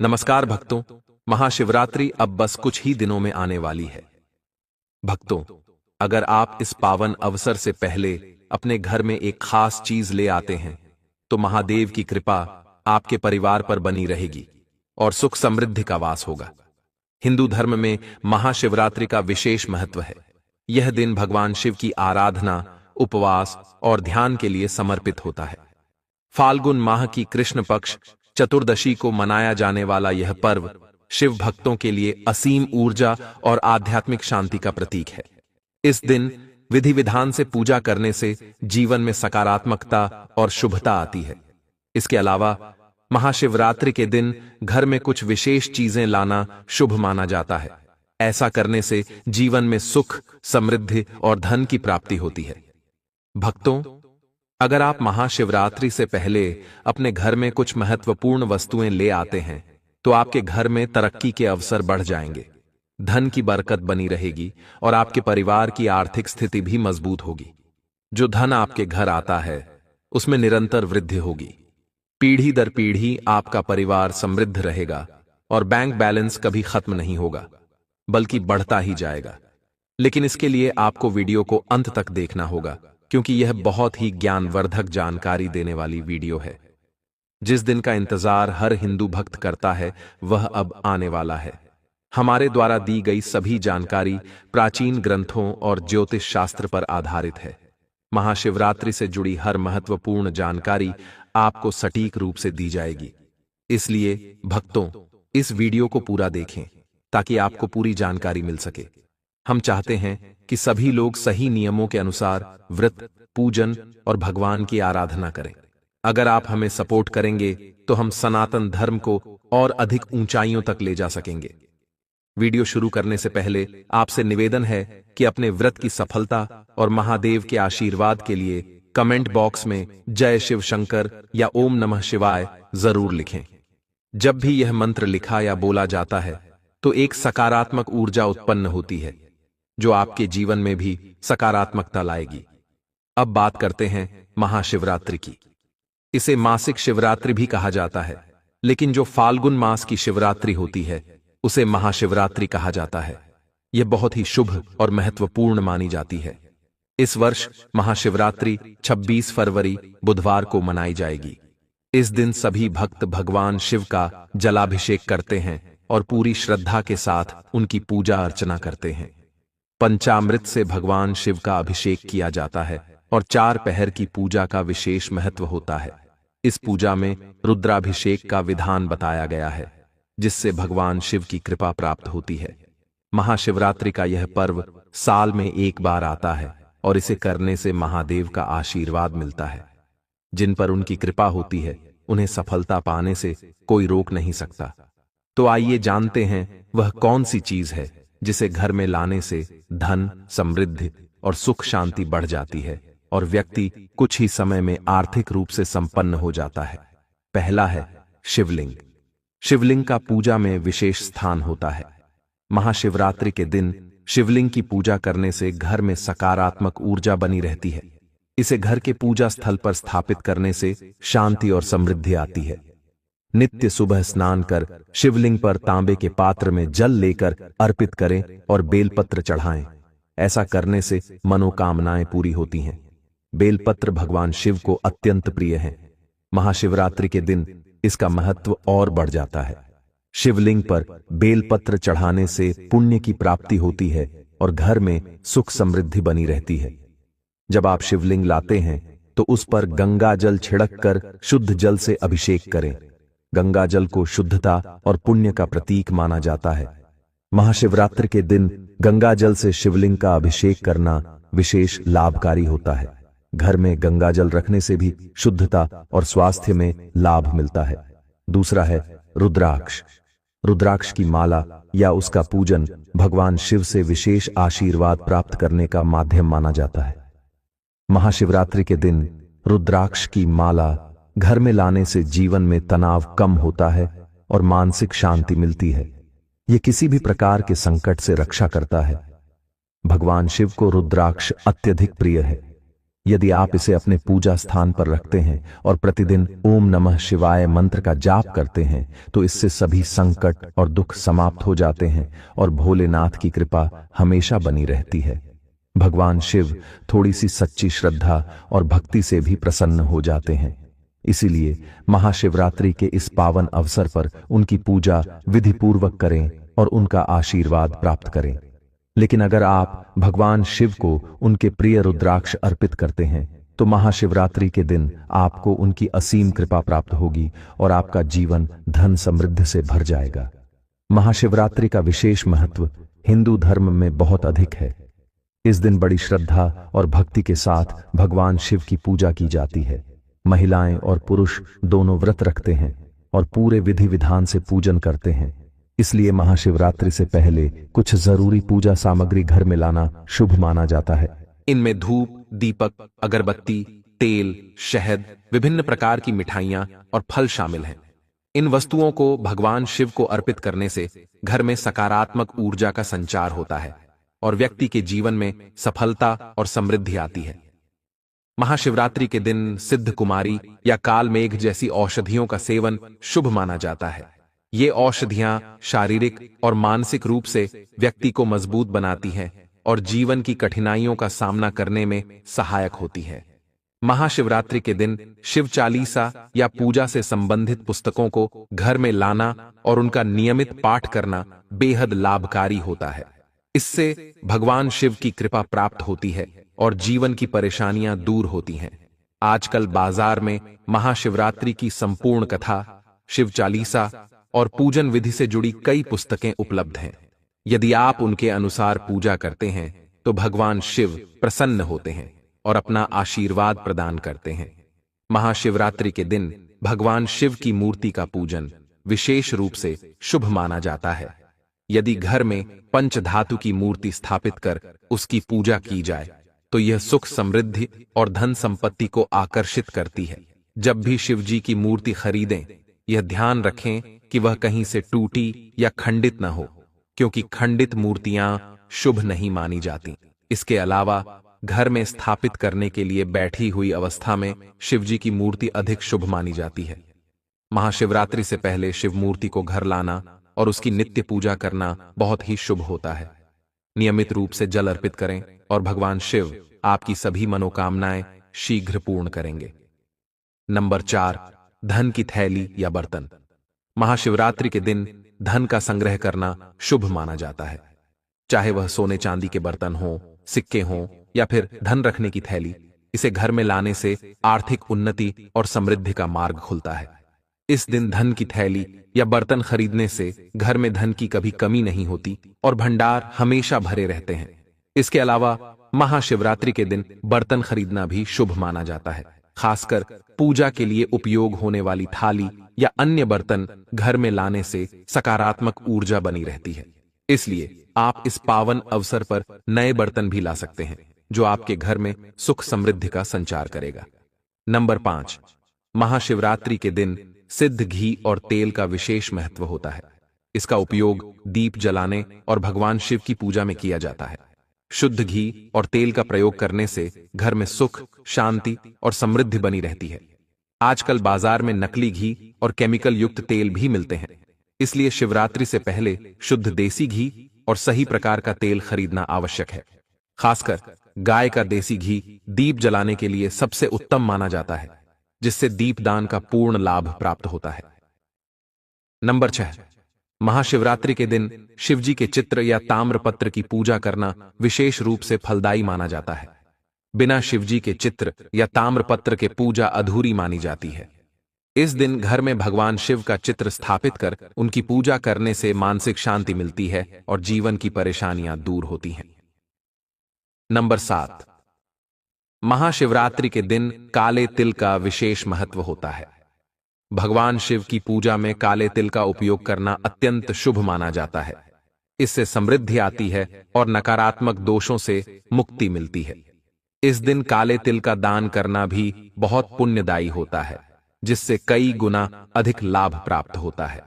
नमस्कार भक्तों, महाशिवरात्रि अब बस कुछ ही दिनों में आने वाली है। भक्तों, अगर आप इस पावन अवसर से पहले अपने घर में एक खास चीज ले आते हैं, तो महादेव की कृपा आपके परिवार पर बनी रहेगी और सुख समृद्धि का वास होगा। हिंदू धर्म में महाशिवरात्रि का विशेष महत्व है। यह दिन भगवान शिव की आराधना, उपवास और ध्यान के लिए समर्पित होता है। फाल्गुन माह की कृष्ण पक्ष चतुर्दशी को मनाया जाने वाला यह पर्व शिव भक्तों के लिए असीम ऊर्जा और आध्यात्मिक शांति का प्रतीक है। इस दिन विधि विधान से पूजा करने से जीवन में सकारात्मकता और शुभता आती है। इसके अलावा महाशिवरात्रि के दिन घर में कुछ विशेष चीजें लाना शुभ माना जाता है। ऐसा करने से जीवन में सुख, समृद्धि और धन की प्राप्ति होती है। भक्तों, अगर आप महाशिवरात्रि से पहले अपने घर में कुछ महत्वपूर्ण वस्तुएं ले आते हैं, तो आपके घर में तरक्की के अवसर बढ़ जाएंगे, धन की बरकत बनी रहेगी और आपके परिवार की आर्थिक स्थिति भी मजबूत होगी। जो धन आपके घर आता है, उसमें निरंतर वृद्धि होगी। पीढ़ी दर पीढ़ी आपका परिवार समृद्ध रहेगा और बैंक बैलेंस कभी खत्म नहीं होगा, बल्कि बढ़ता ही जाएगा। लेकिन इसके लिए आपको वीडियो को अंत तक देखना होगा, क्योंकि यह बहुत ही ज्ञानवर्धक जानकारी देने वाली वीडियो है। जिस दिन का इंतजार हर हिंदू भक्त करता है, वह अब आने वाला है। हमारे द्वारा दी गई सभी जानकारी प्राचीन ग्रंथों और ज्योतिष शास्त्र पर आधारित है। महाशिवरात्रि से जुड़ी हर महत्वपूर्ण जानकारी आपको सटीक रूप से दी जाएगी। इसलिए भक्तों, इस वीडियो को पूरा देखें ताकि आपको पूरी जानकारी मिल सके। हम चाहते हैं कि सभी लोग सही नियमों के अनुसार व्रत, पूजन और भगवान की आराधना करें। अगर आप हमें सपोर्ट करेंगे तो हम सनातन धर्म को और अधिक ऊंचाइयों तक ले जा सकेंगे। वीडियो शुरू करने से पहले आपसे निवेदन है कि अपने व्रत की सफलता और महादेव के आशीर्वाद के लिए कमेंट बॉक्स में जय शिव शंकर या ओम नमः शिवाय जरूर लिखें। जब भी यह मंत्र लिखा या बोला जाता है, तो एक सकारात्मक ऊर्जा उत्पन्न होती है, जो आपके जीवन में भी सकारात्मकता लाएगी। अब बात करते हैं महाशिवरात्रि की। इसे मासिक शिवरात्रि भी कहा जाता है, लेकिन जो फाल्गुन मास की शिवरात्रि होती है, उसे महाशिवरात्रि कहा जाता है। यह बहुत ही शुभ और महत्वपूर्ण मानी जाती है। इस वर्ष महाशिवरात्रि 26 फरवरी बुधवार को मनाई जाएगी। इस दिन सभी भक्त भगवान शिव का जलाभिषेक करते हैं और पूरी श्रद्धा के साथ उनकी पूजा अर्चना करते हैं। पंचामृत से भगवान शिव का अभिषेक किया जाता है और 4 पहर की पूजा का विशेष महत्व होता है। इस पूजा में रुद्राभिषेक का विधान बताया गया है, जिससे भगवान शिव की कृपा प्राप्त होती है। महाशिवरात्रि का यह पर्व साल में एक बार आता है और इसे करने से महादेव का आशीर्वाद मिलता है। जिन पर उनकी कृपा होती है, उन्हें सफलता पाने से कोई रोक नहीं सकता। तो आइए जानते हैं वह कौन सी चीज है जिसे घर में लाने से धन, समृद्धि और सुख शांति बढ़ जाती है और व्यक्ति कुछ ही समय में आर्थिक रूप से संपन्न हो जाता है। पहला है शिवलिंग। शिवलिंग का पूजा में विशेष स्थान होता है। महाशिवरात्रि के दिन शिवलिंग की पूजा करने से घर में सकारात्मक ऊर्जा बनी रहती है। इसे घर के पूजा स्थल पर स्थापित करने से शांति और समृद्धि आती है। नित्य सुबह स्नान कर शिवलिंग पर तांबे के पात्र में जल लेकर अर्पित करें और बेलपत्र चढ़ाएं। ऐसा करने से मनोकामनाएं पूरी होती हैं। बेलपत्र भगवान शिव को अत्यंत प्रिय हैं। महाशिवरात्रि के दिन इसका महत्व और बढ़ जाता है। शिवलिंग पर बेलपत्र चढ़ाने से पुण्य की प्राप्ति होती है और घर में सुख समृद्धि बनी रहती है। जब आप शिवलिंग लाते हैं, तो उस पर गंगा जल छिड़क कर शुद्ध जल से अभिषेक करें। गंगा जल को शुद्धता और पुण्य का प्रतीक माना जाता है। महाशिवरात्रि के दिन गंगा जल से शिवलिंग का अभिषेक करना विशेष लाभकारी होता है। घर में गंगा जल रखने से भी शुद्धता और स्वास्थ्य में लाभ मिलता है। दूसरा है रुद्राक्ष। रुद्राक्ष की माला या उसका पूजन भगवान शिव से विशेष आशीर्वाद प्राप्त करने का माध्यम माना जाता है। महाशिवरात्रि के दिन रुद्राक्ष की माला घर में लाने से जीवन में तनाव कम होता है और मानसिक शांति मिलती है। यह किसी भी प्रकार के संकट से रक्षा करता है। भगवान शिव को रुद्राक्ष अत्यधिक प्रिय है। यदि आप इसे अपने पूजा स्थान पर रखते हैं और प्रतिदिन ओम नमः शिवाय मंत्र का जाप करते हैं तो इससे सभी संकट और दुख समाप्त हो जाते हैं और भोलेनाथ की कृपा हमेशा बनी रहती है। भगवान शिव थोड़ी सी सच्ची श्रद्धा और भक्ति से भी प्रसन्न हो जाते हैं। इसीलिए महाशिवरात्रि के इस पावन अवसर पर उनकी पूजा विधिपूर्वक करें और उनका आशीर्वाद प्राप्त करें। लेकिन अगर आप भगवान शिव को उनके प्रिय रुद्राक्ष अर्पित करते हैं तो महाशिवरात्रि के दिन आपको उनकी असीम कृपा प्राप्त होगी और आपका जीवन धन समृद्धि से भर जाएगा। महाशिवरात्रि का विशेष महत्व हिंदू धर्म में बहुत अधिक है। इस दिन बड़ी श्रद्धा और भक्ति के साथ भगवान शिव की पूजा की जाती है। महिलाएं और पुरुष दोनों व्रत रखते हैं और पूरे विधि विधान से पूजन करते हैं। इसलिए महाशिवरात्रि से पहले कुछ जरूरी पूजा सामग्री घर में लाना शुभ माना जाता है। इनमें धूप, दीपक, अगरबत्ती, तेल, शहद, विभिन्न प्रकार की मिठाइयां और फल शामिल हैं। इन वस्तुओं को भगवान शिव को अर्पित करने से घर में सकारात्मक ऊर्जा का संचार होता है और व्यक्ति के जीवन में सफलता और समृद्धि आती है। महाशिवरात्रि के दिन सिद्ध कुमारी या कालमेघ जैसी औषधियों का सेवन शुभ माना जाता है। ये औषधियां शारीरिक और मानसिक रूप से व्यक्ति को मजबूत बनाती हैं और जीवन की कठिनाइयों का सामना करने में सहायक होती है। महाशिवरात्रि के दिन शिव चालीसा या पूजा से संबंधित पुस्तकों को घर में लाना और उनका नियमित पाठ करना बेहद लाभकारी होता है। इससे भगवान शिव की कृपा प्राप्त होती है और जीवन की परेशानियां दूर होती हैं। आजकल बाजार में महाशिवरात्रि की संपूर्ण कथा, शिव चालीसा और पूजन विधि से जुड़ी कई पुस्तकें उपलब्ध हैं। यदि आप उनके अनुसार पूजा करते हैं तो भगवान शिव प्रसन्न होते हैं और अपना आशीर्वाद प्रदान करते हैं। महाशिवरात्रि के दिन भगवान शिव की मूर्ति का पूजन विशेष रूप से शुभ माना जाता है। यदि घर में पंचधातु की मूर्ति स्थापित कर उसकी पूजा की जाए तो यह सुख, समृद्धि और धन संपत्ति को आकर्षित करती है। जब भी शिव जी की मूर्ति खरीदें, यह ध्यान रखें कि वह कहीं से टूटी या खंडित न हो, क्योंकि खंडित मूर्तियां शुभ नहीं मानी जाती। इसके अलावा घर में स्थापित करने के लिए बैठी हुई अवस्था में शिवजी की मूर्ति अधिक शुभ मानी जाती है। महाशिवरात्रि से पहले शिव मूर्ति को घर लाना और उसकी नित्य पूजा करना बहुत ही शुभ होता है। नियमित रूप से जल अर्पित करें और भगवान शिव आपकी सभी मनोकामनाएं शीघ्र पूर्ण करेंगे। नंबर 4, धन की थैली या बर्तन। महाशिवरात्रि के दिन धन का संग्रह करना शुभ माना जाता है। चाहे वह सोने चांदी के बर्तन हो, सिक्के हों या फिर धन रखने की थैली, इसे घर में लाने से आर्थिक उन्नति और समृद्धि का मार्ग खुलता है। इस दिन धन की थैली या बर्तन खरीदने से घर में धन की कभी कमी नहीं होती और भंडार हमेशा भरे रहते हैं। इसके अलावा महाशिवरात्रि के दिन बर्तन खरीदना भी शुभ माना जाता है। खासकर पूजा के लिए उपयोग होने वाली थाली या अन्य बर्तन घर में लाने से सकारात्मक ऊर्जा बनी रहती है। इसलिए आप इस पावन अवसर पर नए बर्तन भी ला सकते हैं, जो आपके घर में सुख समृद्धि का संचार करेगा। नंबर 5, महाशिवरात्रि के दिन सिद्ध घी और तेल का विशेष महत्व होता है। इसका उपयोग दीप जलाने और भगवान शिव की पूजा में किया जाता है। शुद्ध घी और तेल का प्रयोग करने से घर में सुख, शांति और समृद्धि बनी रहती है। आजकल बाजार में नकली घी और केमिकल युक्त तेल भी मिलते हैं, इसलिए शिवरात्रि से पहले शुद्ध देसी घी और सही प्रकार का तेल खरीदना आवश्यक है। खासकर गाय का देसी घी दीप जलाने के लिए सबसे उत्तम माना जाता है, जिससे दीपदान का पूर्ण लाभ प्राप्त होता है। नंबर 6, महाशिवरात्रि के दिन शिवजी के चित्र या ताम्रपत्र की पूजा करना विशेष रूप से फलदायी माना जाता है। बिना शिवजी के चित्र या ताम्रपत्र के पूजा अधूरी मानी जाती है। इस दिन घर में भगवान शिव का चित्र स्थापित कर उनकी पूजा करने से मानसिक शांति मिलती है और जीवन की परेशानियां दूर होती हैं। नंबर 7, महाशिवरात्रि के दिन काले तिल का विशेष महत्व होता है। भगवान शिव की पूजा में काले तिल का उपयोग करना अत्यंत शुभ माना जाता है। इससे समृद्धि आती है और नकारात्मक दोषों से मुक्ति मिलती है। इस दिन काले तिल का दान करना भी बहुत पुण्यदायी होता है, जिससे कई गुना अधिक लाभ प्राप्त होता है।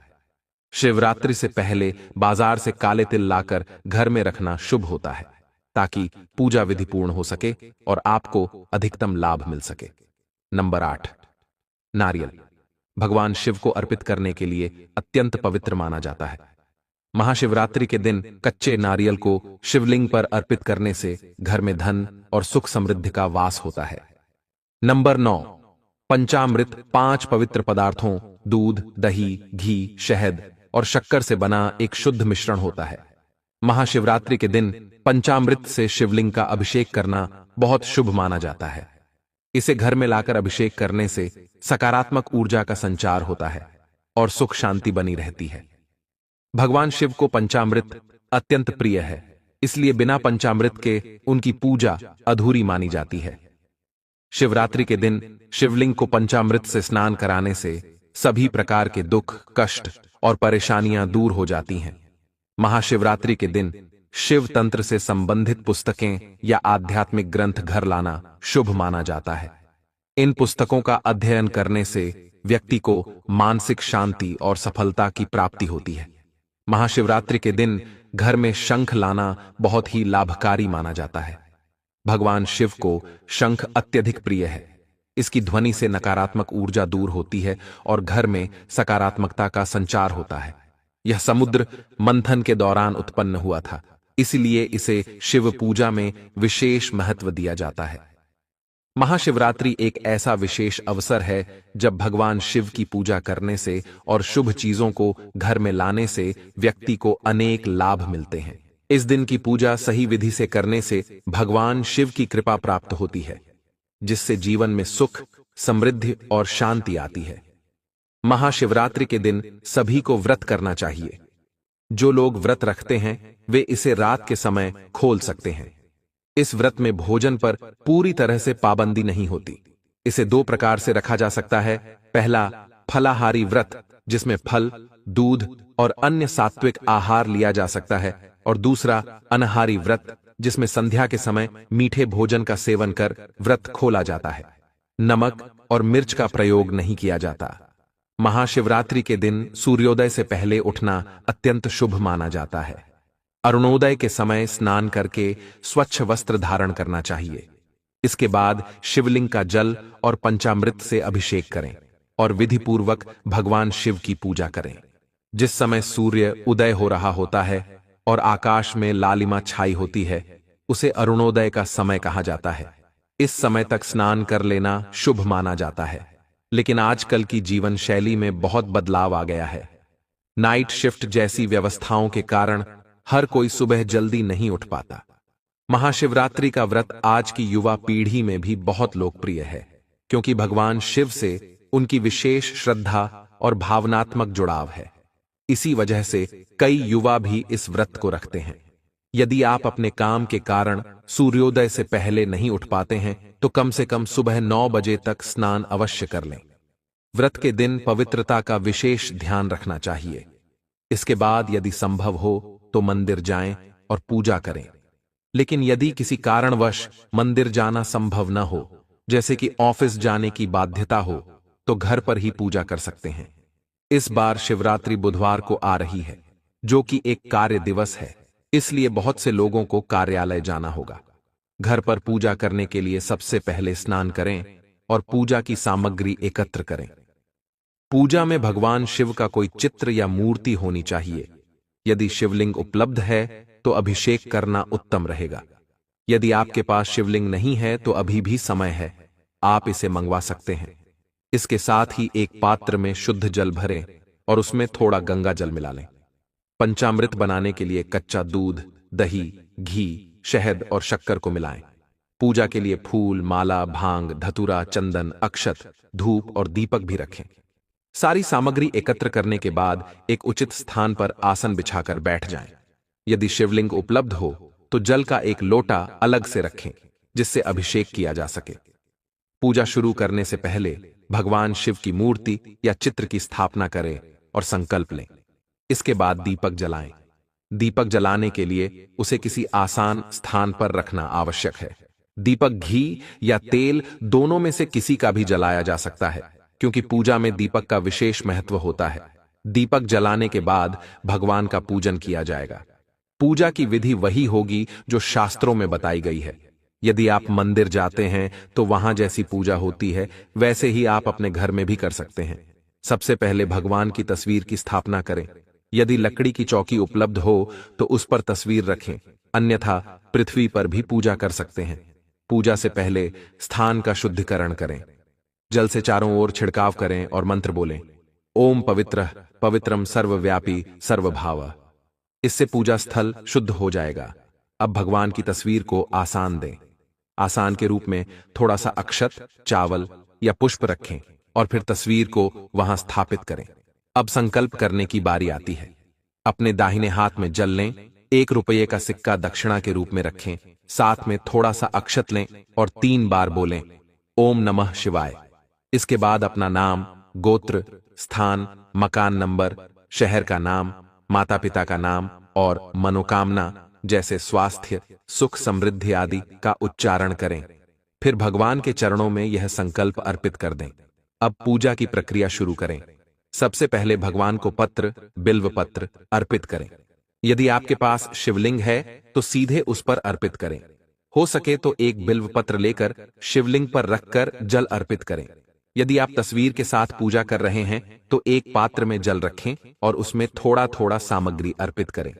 शिवरात्रि से पहले बाजार से काले तिल लाकर घर में रखना शुभ होता है। ताकि पूजा विधि पूर्ण हो सके और आपको अधिकतम लाभ मिल सके। नंबर 8, नारियल। भगवान शिव को अर्पित करने के लिए अत्यंत पवित्र माना जाता है। महाशिवरात्रि के दिन कच्चे नारियल को शिवलिंग पर अर्पित करने से घर में धन और सुख समृद्धि का वास होता है। नंबर 9, पंचामृत। 5 पवित्र पदार्थों दूध, दही, घी, शहद और शक्कर से बना एक शुद्ध मिश्रण होता है। महाशिवरात्रि के दिन पंचामृत से शिवलिंग का अभिषेक करना बहुत शुभ माना जाता है। इसे घर में लाकर अभिषेक करने से सकारात्मक ऊर्जा का संचार होता है और सुख शांति बनी रहती है। भगवान शिव को पंचामृत अत्यंत प्रिय है, इसलिए बिना पंचामृत के उनकी पूजा अधूरी मानी जाती है। शिवरात्रि के दिन शिवलिंग को पंचामृत से स्नान कराने से सभी प्रकार के दुख, कष्ट और परेशानियां दूर हो जाती हैं। महाशिवरात्रि के दिन शिव तंत्र से संबंधित पुस्तकें या आध्यात्मिक ग्रंथ घर लाना शुभ माना जाता है। इन पुस्तकों का अध्ययन करने से व्यक्ति को मानसिक शांति और सफलता की प्राप्ति होती है। महाशिवरात्रि के दिन घर में शंख लाना बहुत ही लाभकारी माना जाता है। भगवान शिव को शंख अत्यधिक प्रिय है। इसकी ध्वनि से नकारात्मक ऊर्जा दूर होती है और घर में सकारात्मकता का संचार होता है। यह समुद्र मंथन के दौरान उत्पन्न हुआ था, इसलिए इसे शिव पूजा में विशेष महत्व दिया जाता है। महाशिवरात्रि एक ऐसा विशेष अवसर है जब भगवान शिव की पूजा करने से और शुभ चीजों को घर में लाने से व्यक्ति को अनेक लाभ मिलते हैं। इस दिन की पूजा सही विधि से करने से भगवान शिव की कृपा प्राप्त होती है, जिससे जीवन में सुख, समृद्धि और शांति आती है। महाशिवरात्रि के दिन सभी को व्रत करना चाहिए। जो लोग व्रत रखते हैं वे इसे रात के समय खोल सकते हैं। इस व्रत में भोजन पर पूरी तरह से पाबंदी नहीं होती। इसे 2 प्रकार से रखा जा सकता है। पहला, फलाहारी व्रत, जिसमें फल, दूध और अन्य सात्विक आहार लिया जा सकता है, और दूसरा, अनाहारी व्रत, जिसमें संध्या के समय मीठे भोजन का सेवन कर व्रत खोला जाता है। नमक और मिर्च का प्रयोग नहीं किया जाता। महाशिवरात्रि के दिन सूर्योदय से पहले उठना अत्यंत शुभ माना जाता है। अरुणोदय के समय स्नान करके स्वच्छ वस्त्र धारण करना चाहिए। इसके बाद शिवलिंग का जल और पंचामृत से अभिषेक करें और विधिपूर्वक भगवान शिव की पूजा करें। जिस समय सूर्य उदय हो रहा होता है और आकाश में लालिमा छाई होती है, उसे अरुणोदय का समय कहा जाता है। इस समय तक स्नान कर लेना शुभ माना जाता है, लेकिन आजकल की जीवन शैली में बहुत बदलाव आ गया है। नाइट शिफ्ट जैसी व्यवस्थाओं के कारण हर कोई सुबह जल्दी नहीं उठ पाता। महाशिवरात्रि का व्रत आज की युवा पीढ़ी में भी बहुत लोकप्रिय है, क्योंकि भगवान शिव से उनकी विशेष श्रद्धा और भावनात्मक जुड़ाव है। इसी वजह से कई युवा भी इस व्रत को रखते हैं। यदि आप अपने काम के कारण सूर्योदय से पहले नहीं उठ पाते हैं, तो कम से कम सुबह 9 बजे तक स्नान अवश्य कर लें। व्रत के दिन पवित्रता का विशेष ध्यान रखना चाहिए। इसके बाद यदि संभव हो तो मंदिर जाएं और पूजा करें। लेकिन यदि किसी कारणवश मंदिर जाना संभव न हो, जैसे कि ऑफिस जाने की बाध्यता हो, तो घर पर ही पूजा कर सकते हैं। इस बार शिवरात्रि बुधवार को आ रही है, जो कि एक कार्य दिवस है, इसलिए बहुत से लोगों को कार्यालय जाना होगा। घर पर पूजा करने के लिए सबसे पहले स्नान करें और पूजा की सामग्री एकत्र करें। पूजा में भगवान शिव का कोई चित्र या मूर्ति होनी चाहिए। यदि शिवलिंग उपलब्ध है तो अभिषेक करना उत्तम रहेगा। यदि आपके पास शिवलिंग नहीं है तो अभी भी समय है, आप इसे मंगवा सकते हैं। इसके साथ ही एक पात्र में शुद्ध जल भरें और उसमें थोड़ा गंगा जल मिला लें। पंचामृत बनाने के लिए कच्चा दूध, दही, घी, शहद और शक्कर को मिलाएं। पूजा के लिए फूल, माला, भांग, धतूरा, चंदन, अक्षत, धूप और दीपक भी रखें। सारी सामग्री एकत्र करने के बाद एक उचित स्थान पर आसन बिछाकर बैठ जाएं। यदि शिवलिंग उपलब्ध हो तो जल का एक लोटा अलग से रखें, जिससे अभिषेक किया जा सके। पूजा शुरू करने से पहले भगवान शिव की मूर्ति या चित्र की स्थापना करें और संकल्प लें। इसके बाद दीपक जलाएं। दीपक जलाने के लिए उसे किसी आसान स्थान पर रखना आवश्यक है। दीपक घी या तेल दोनों में से किसी का भी जलाया जा सकता है, क्योंकि पूजा में दीपक का विशेष महत्व होता है। दीपक जलाने के बाद भगवान का पूजन किया जाएगा। पूजा की विधि वही होगी जो शास्त्रों में बताई गई है। यदि आप मंदिर जाते हैं तो वहां जैसी पूजा होती है वैसे ही आप अपने घर में भी कर सकते हैं। सबसे पहले भगवान की तस्वीर की स्थापना करें। यदि लकड़ी की चौकी उपलब्ध हो तो उस पर तस्वीर रखें, अन्यथा पृथ्वी पर भी पूजा कर सकते हैं। पूजा से पहले स्थान का शुद्धिकरण करें। जल से चारों ओर छिड़काव करें और मंत्र बोलें, ओम पवित्र पवित्रम सर्वव्यापी सर्वभाव। इससे पूजा स्थल शुद्ध हो जाएगा। अब भगवान की तस्वीर को आसान दें। आसान के रूप में थोड़ा सा अक्षत, चावल या पुष्प रखें और फिर तस्वीर को वहां स्थापित करें। अब संकल्प करने की बारी आती है। अपने दाहिने हाथ में जल लें, 1 रुपये का सिक्का दक्षिणा के रूप में रखें, साथ में थोड़ा सा अक्षत लें और 3 बार बोलें, ओम नमः शिवाय। इसके बाद अपना नाम, गोत्र, स्थान, मकान नंबर, शहर का नाम, माता पिता का नाम और मनोकामना जैसे स्वास्थ्य, सुख, समृद्धि आदि का उच्चारण करें। फिर भगवान के चरणों में यह संकल्प अर्पित कर दें। अब पूजा की प्रक्रिया शुरू करें। सबसे पहले भगवान को पत्र, बिल्व पत्र अर्पित करें। यदि आपके पास शिवलिंग है तो सीधे उस पर अर्पित करें। हो सके तो एक बिल्व पत्र लेकर शिवलिंग पर रखकर जल अर्पित करें। यदि आप तस्वीर के साथ पूजा कर रहे हैं तो एक पात्र में जल रखें और उसमें थोड़ा थोड़ा सामग्री अर्पित करें।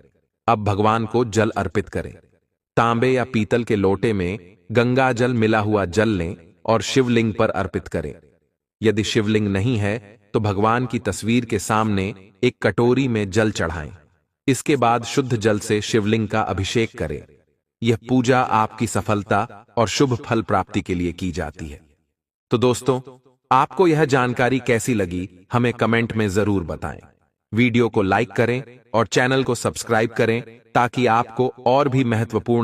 अब भगवान को जल अर्पित करें। तांबे या पीतल के लोटे में गंगा जल मिला हुआ जल लें और शिवलिंग पर अर्पित करें। यदि शिवलिंग नहीं है तो भगवान की तस्वीर के सामने एक कटोरी में जल चढ़ाएं। इसके बाद शुद्ध जल से शिवलिंग का अभिषेक करें। यह पूजा आपकी सफलता और शुभ फल प्राप्ति के लिए की जाती है। तो दोस्तों, आपको यह जानकारी कैसी लगी हमें कमेंट में जरूर बताएं। वीडियो को लाइक करें और चैनल को सब्सक्राइब करें ताकि आपको और भी महत्वपूर्ण